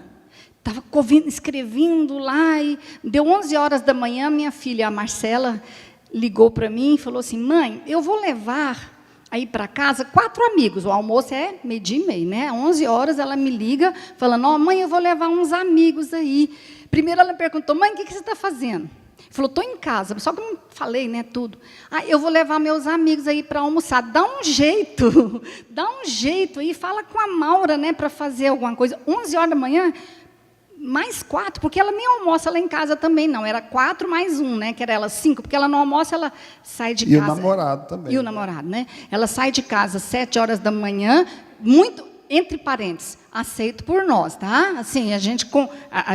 estava escrevendo lá, e deu 11 horas da manhã, minha filha, a Marcela, ligou para mim e falou assim, mãe, eu vou levar aí para casa 4 amigos, o almoço é 12h30, né? 11 horas ela me liga, falando, ó, mãe, eu vou levar uns amigos aí. Primeiro ela perguntou, mãe, o que você está fazendo? Falou, estou em casa, só que eu não falei, né, tudo. Ah, eu vou levar meus amigos aí para almoçar. Dá um jeito aí, fala com a Maura, né, para fazer alguma coisa. 11 horas da manhã, mais 4, porque ela nem almoça lá em casa também, não. Era 4 mais 1, né? Que era ela 5, porque ela não almoça, ela sai de casa. E o namorado também. E o namorado, né? Ela sai de casa às 7 horas da manhã, muito, entre parênteses, aceito por nós, tá? Assim, a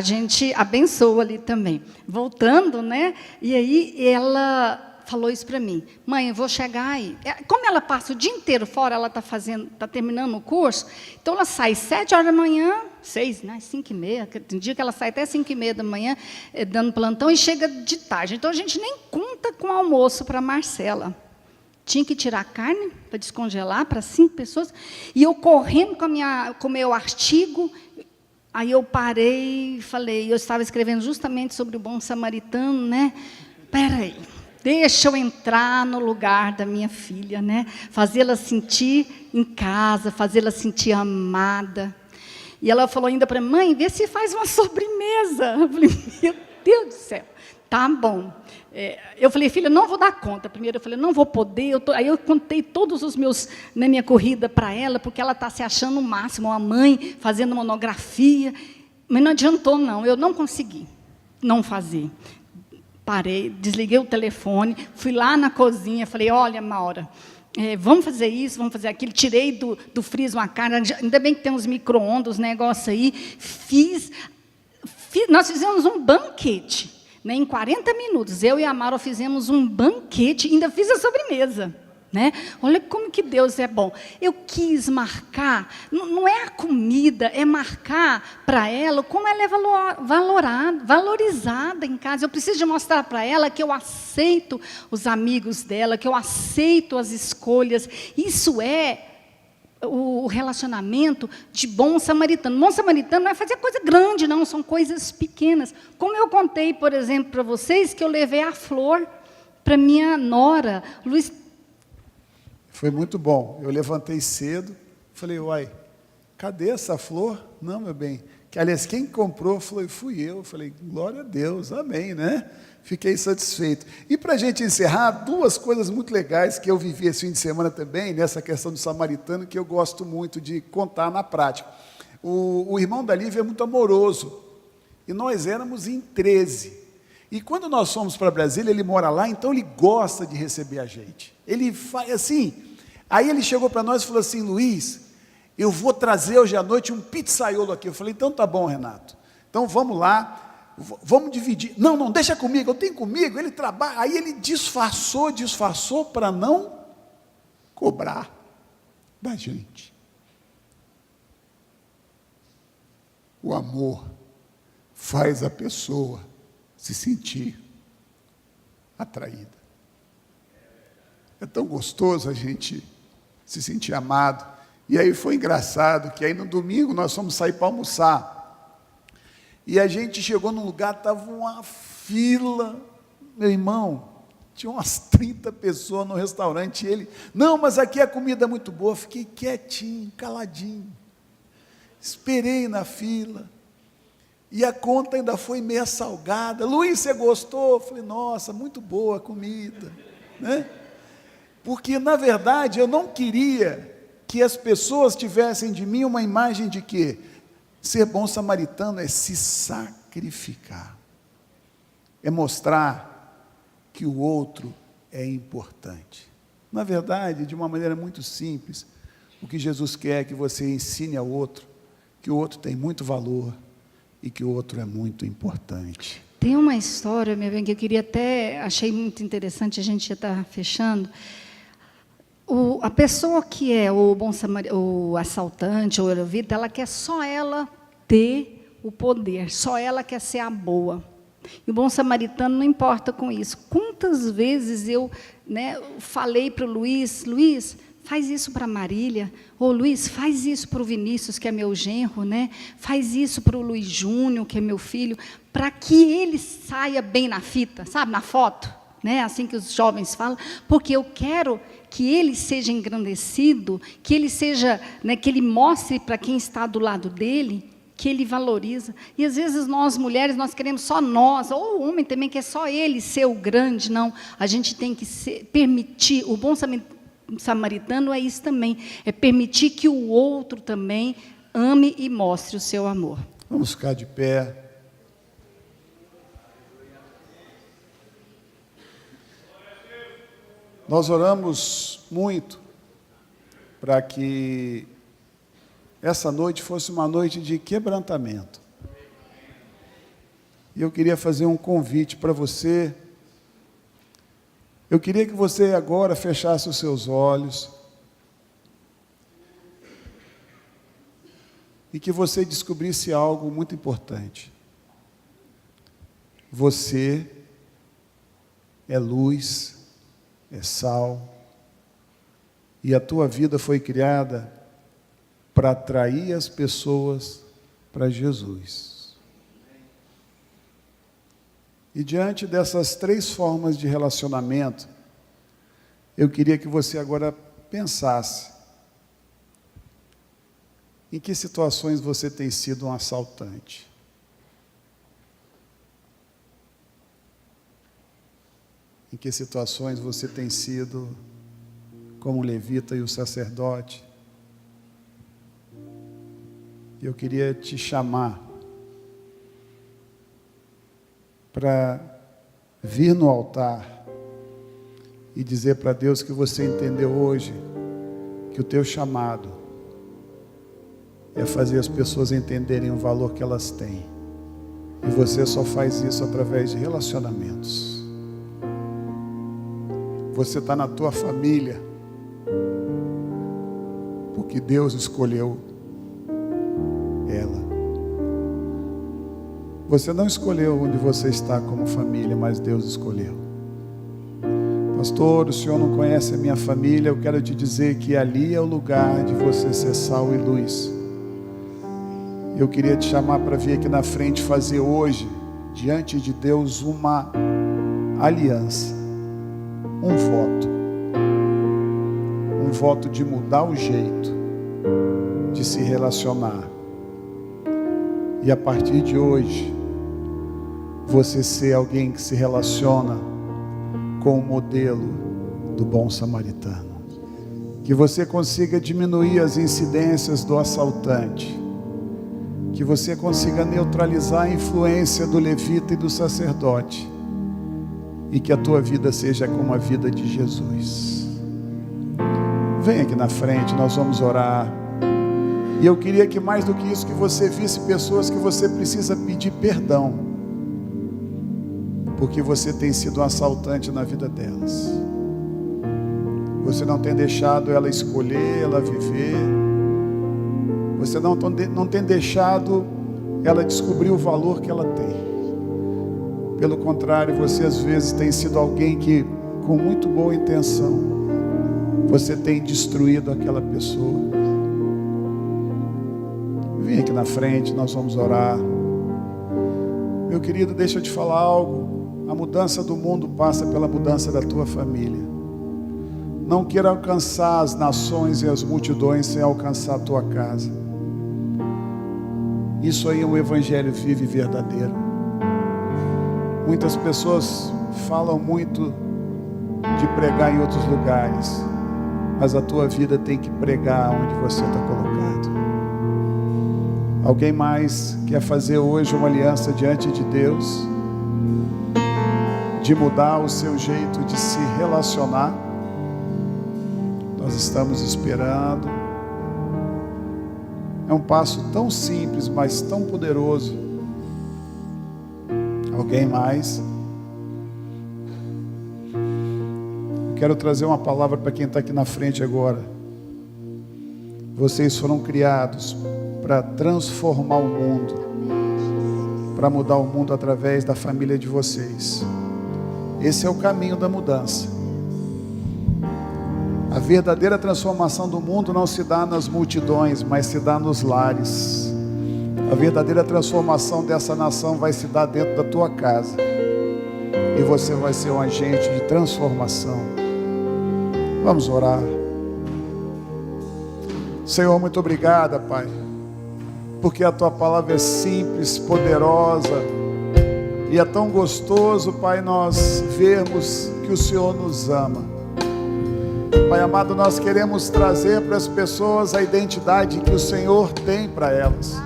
gente abençoa ali também. Voltando, né? E aí ela falou isso para mim, mãe, eu vou chegar aí. Como ela passa o dia inteiro fora, ela está terminando o curso, então ela sai 7 horas da manhã, 6, né, 5h30, tem dia que ela sai até 5h30 da manhã, dando plantão, e chega de tarde. Então a gente nem conta com almoço para a Marcela. Tinha que tirar a carne para descongelar para 5 pessoas, e eu correndo com o meu artigo. Aí eu parei e falei, eu estava escrevendo justamente sobre o bom samaritano, né? Espera aí. Deixa eu entrar no lugar da minha filha, né? Fazê-la sentir em casa, fazê-la sentir amada. E ela falou ainda para mim, mãe, vê se faz uma sobremesa. Eu falei, meu Deus do céu, tá bom. Eu falei, filha, não vou dar conta. Primeiro eu falei, não vou poder. Aí eu contei todos os meus, na minha corrida para ela, porque ela está se achando o máximo, uma mãe fazendo monografia. Mas não adiantou, não. Eu não consegui não fazer. Parei, desliguei o telefone, fui lá na cozinha, falei, olha, Maura, vamos fazer isso, vamos fazer aquilo. Tirei do freezer uma carne, ainda bem que tem uns micro-ondas, negócio aí. Nós fizemos um banquete, né, em 40 minutos. Eu e a Maura fizemos um banquete, ainda fiz a sobremesa. Né? Olha como que Deus é bom. Eu quis marcar, não é a comida, é marcar para ela como ela é valorizada em casa. Eu preciso de mostrar para ela que eu aceito os amigos dela, que eu aceito as escolhas. Isso é o relacionamento de bom samaritano. Bom samaritano não é fazer coisa grande, não, são coisas pequenas. Como eu contei, por exemplo, para vocês, que eu levei a flor para minha nora. Luiz. Foi muito bom. Eu levantei cedo, falei, uai, cadê essa flor? Não, meu bem. Aliás, quem comprou fui eu. Falei, glória a Deus, amém, né? Fiquei satisfeito. E para a gente encerrar, duas coisas muito legais que eu vivi esse fim de semana também, nessa questão do samaritano, que eu gosto muito de contar na prática. O irmão da Lívia é muito amoroso, e nós éramos em 13. E quando nós fomos para Brasília, ele mora lá, então ele gosta de receber a gente. Ele faz assim, aí ele chegou para nós e falou assim, Luiz, eu vou trazer hoje à noite um pizzaiolo aqui. Eu falei, então tá bom, Renato. Então vamos lá, vamos dividir. Não, deixa comigo, eu tenho comigo, ele trabalha. Aí ele disfarçou para não cobrar da gente. O amor faz a pessoa se sentir atraída. É tão gostoso a gente se sentir amado. E aí foi engraçado, que aí no domingo nós fomos sair para almoçar, e a gente chegou num lugar, estava uma fila, meu irmão, tinha umas 30 pessoas no restaurante, e ele, não, mas aqui a comida é muito boa. Fiquei quietinho, caladinho, esperei na fila, e a conta ainda foi meia salgada. Luiz, você gostou? Eu falei, nossa, muito boa a comida, né? Porque na verdade eu não queria que as pessoas tivessem de mim uma imagem de que ser bom samaritano é se sacrificar, é mostrar que o outro é importante. Na verdade, de uma maneira muito simples, o que Jesus quer é que você ensine ao outro que o outro tem muito valor e que o outro é muito importante. Tem uma história, meu bem, que eu queria até, achei muito interessante, a gente já está fechando. A pessoa que é o assaltante ou o levita, ela quer só ela ter o poder, só ela quer ser a boa. E o bom samaritano não importa com isso. Quantas vezes eu falei para o Luiz, faz isso para a Marília, ou Luiz, faz isso para o Vinícius, que é meu genro, faz isso para o Luiz Júnior, que é meu filho, para que ele saia bem na fita, sabe, na foto. Assim que os jovens falam, porque eu quero que ele seja engrandecido, que ele seja, que ele mostre para quem está do lado dele, que ele valoriza. E às vezes nós mulheres, nós queremos só nós, ou o homem também quer só ele ser o grande. Não, a gente tem que permitir, o bom samaritano é isso também, é permitir que o outro também ame e mostre o seu amor. Vamos ficar de pé. Nós oramos muito para que essa noite fosse uma noite de quebrantamento. E eu queria fazer um convite para você. Eu queria que você agora fechasse os seus olhos e que você descobrisse algo muito importante. Você é luz, é sal, e a tua vida foi criada para atrair as pessoas para Jesus. E diante dessas 3 formas de relacionamento, eu queria que você agora pensasse em que situações você tem sido um assaltante. Em que situações você tem sido como o levita e o sacerdote. Eu queria te chamar para vir no altar e dizer para Deus que você entendeu hoje que o teu chamado é fazer as pessoas entenderem o valor que elas têm. E você só faz isso através de relacionamentos. Você está na tua família porque Deus escolheu ela. Você não escolheu onde você está como família, mas Deus escolheu. Pastor, o senhor não conhece a minha família, eu quero te dizer que ali é o lugar de você ser sal e luz. Eu queria te chamar para vir aqui na frente fazer hoje, diante de Deus, uma aliança, um voto de mudar o jeito de se relacionar. E a partir de hoje, você ser alguém que se relaciona com o modelo do bom samaritano. Que você consiga diminuir as incidências do assaltante. Que você consiga neutralizar a influência do levita e do sacerdote. E que a tua vida seja como a vida de Jesus. Vem aqui na frente, nós vamos orar. E eu queria que mais do que isso, que você visse pessoas que você precisa pedir perdão, porque você tem sido um assaltante na vida delas. Você não tem deixado ela escolher, ela viver. Você não tem deixado ela descobrir o valor que ela tem. Pelo contrário, você às vezes tem sido alguém que, com muito boa intenção, você tem destruído aquela pessoa. Vem aqui na frente, nós vamos orar. Meu querido, deixa eu te falar algo. A mudança do mundo passa pela mudança da tua família. Não queira alcançar as nações e as multidões sem alcançar a tua casa. Isso aí é um evangelho vivo e verdadeiro. Muitas pessoas falam muito de pregar em outros lugares, mas a tua vida tem que pregar onde você está colocado. Alguém mais quer fazer hoje uma aliança diante de Deus, de mudar o seu jeito de se relacionar? Nós estamos esperando. É um passo tão simples, mas tão poderoso. Alguém mais? Quero trazer uma palavra para quem está aqui na frente agora. Vocês foram criados para transformar o mundo, para mudar o mundo através da família de vocês. Esse é o caminho da mudança. A verdadeira transformação do mundo não se dá nas multidões, mas se dá nos lares. A verdadeira transformação dessa nação vai se dar dentro da tua casa. E você vai ser um agente de transformação. Vamos orar. Senhor, muito obrigado, Pai, porque a tua palavra é simples, poderosa, e é tão gostoso, Pai, nós vermos que o Senhor nos ama. Pai amado, nós queremos trazer para as pessoas a identidade que o Senhor tem para elas,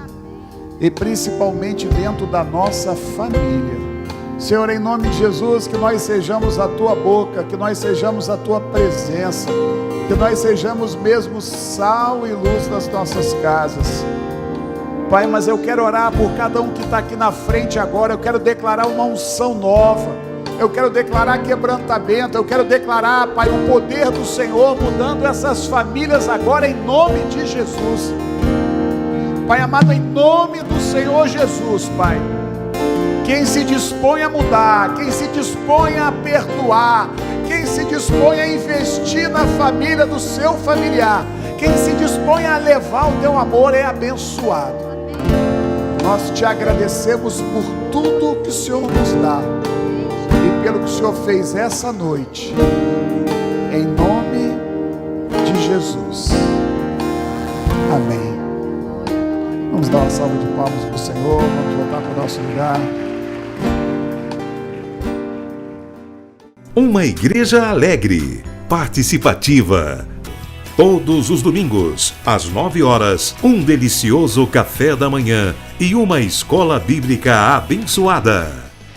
e principalmente dentro da nossa família. Senhor, em nome de Jesus, que nós sejamos a tua boca, que nós sejamos a tua presença, que nós sejamos mesmo sal e luz das nossas casas. Pai, mas eu quero orar por cada um que está aqui na frente agora. Eu quero declarar uma unção nova, eu quero declarar quebrantamento, eu quero declarar, Pai, o poder do Senhor mudando essas famílias agora, em nome de Jesus. Pai amado, em nome do Senhor Jesus, Pai, quem se dispõe a mudar, quem se dispõe a perdoar, quem se dispõe a investir na família do seu familiar, quem se dispõe a levar o teu amor é abençoado. Nós te agradecemos por tudo que o Senhor nos dá e pelo que o Senhor fez essa noite, em nome de Jesus. Amém. Vamos dar uma salva de palmas para o Senhor. Vamos voltar para o nosso lugar. Uma igreja alegre, participativa. Todos os domingos, às 9 horas, um delicioso café da manhã e uma escola bíblica abençoada.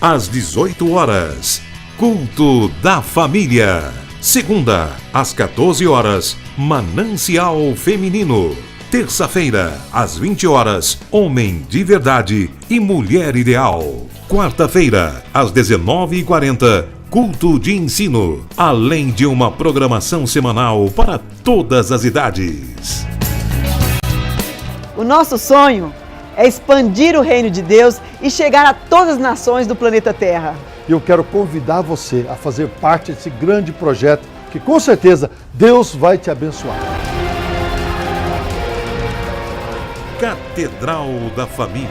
Às 18 horas, culto da família. Segunda, às 14 horas, Manancial Feminino. Terça-feira, às 20 horas, Homem de Verdade e Mulher Ideal. Quarta-feira, às 19h40, culto de ensino, além de uma programação semanal para todas as idades. O nosso sonho é expandir o reino de Deus e chegar a todas as nações do planeta Terra. E eu quero convidar você a fazer parte desse grande projeto, que com certeza Deus vai te abençoar. Catedral da Família.